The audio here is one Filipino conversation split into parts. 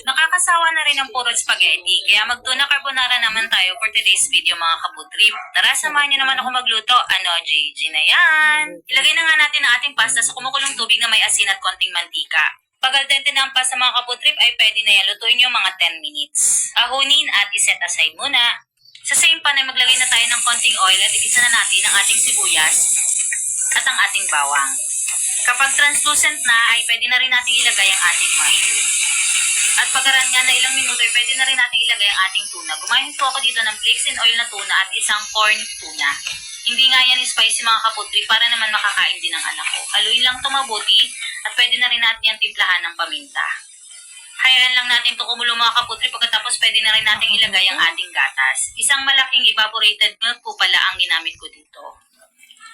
Nakakasawa na rin ang puro spaghetti, kaya magtuna carbonara naman tayo for today's video mga kaputrip. Tara, samahan niyo naman ako magluto. Ano, Gigi na yan? Ilagay na nga natin ang ating pasta sa kumukulong tubig na may asin at konting mantika. Pag al dente na ang pasta mga kaputrip ay pwede na yan. Lutuin nyo mga 10 minutes. Ahunin at iset aside muna. Sa same pan ay maglagay na tayo ng konting oil at igisa na natin ang ating sibuyas at ang ating bawang. Kapag translucent na ay pwede na rin natin ilagay ang ating mushroom. At pagkaran nga na ilang minuto ay pwede na rin natin ilagay ang ating tuna. Gumamit po ako dito ng flakes in oil na tuna at isang corn tuna. Hindi nga yan spicy mga kaputri para naman makakain din ng anak ko. Haluin lang ito mabuti at pwede na rin natin yan timplahan ng paminta. Hayaan lang natin ito kumulo mga kaputri pagkatapos pwede na rin natin ilagay ang ating gatas. Isang malaking evaporated milk po pala ang ginamit ko dito.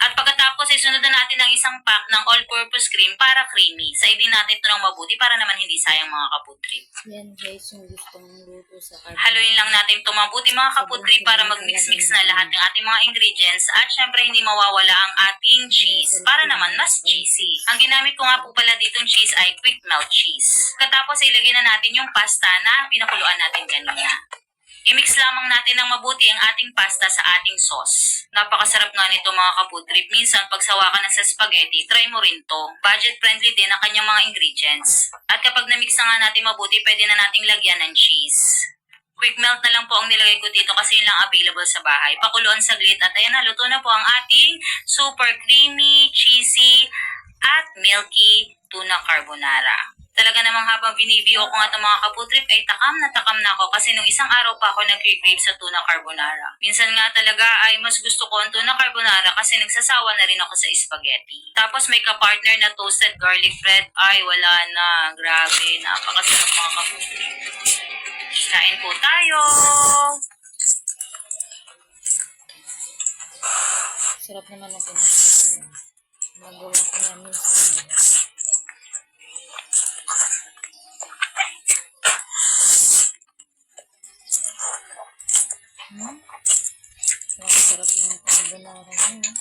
At pagkatapos ay sunod na natin ang isang pack ng all-purpose cream para creamy. Sa din natin ito ng mabuti para naman hindi sayang mga kaputrip. Yan guys, yung gusto mong luto sa carbonara. Haluin lang natin ito mabuti mga kaputrip para mag-mix-mix na lahat ng ating mga ingredients. At syempre hindi mawawala ang ating cheese para naman mas cheesy. Ang ginamit ko nga po pala ditong cheese ay quick melt cheese. Katapos ilagay na natin yung pasta na pinakuluan natin kanina. I-mix lamang natin ng mabuti ang ating pasta sa ating sauce. Napakasarap nga nito mga kaputrip. Minsan, pag sawa ka na sa spaghetti, try mo rin to. Budget-friendly din ang kanyang mga ingredients. At kapag na-mix na nga natin mabuti, pwede na nating lagyan ng cheese. Quick melt na lang po ang nilagay ko dito kasi yun lang available sa bahay. Pakuluan saglit at ayan na, luto na po ang ating super creamy, cheesy, at milky tuna carbonara. Talaga namang habang binibio ko nga itong mga kaputrip ay takam na ako kasi nung isang araw pa ako nag-crave sa tuna carbonara. Minsan nga talaga ay mas gusto ko ang tuna carbonara kasi nagsasawa na rin ako sa spaghetti. Tapos may kapartner na toasted garlic bread. Ay wala na, grabe, napakasarap mga kaputrip. Kain po tayo! Sarap naman ang pinakain. Magawa ko yan minsan. Sarap ng carbonara niya.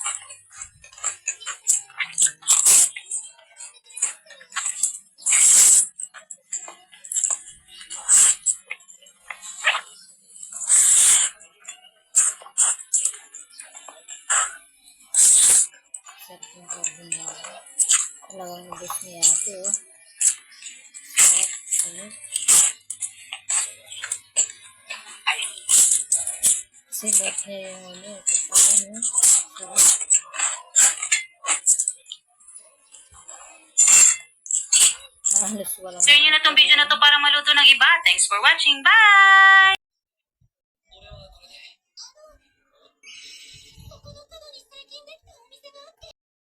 Sarap ng carbonara. Talagang ubos ni ate, oh. Sarap. Sibat niya yung ano, kung paano. Sarap. Halos walang... Share nyo na tong video na to para maluto ng iba. Thanks for watching. Bye!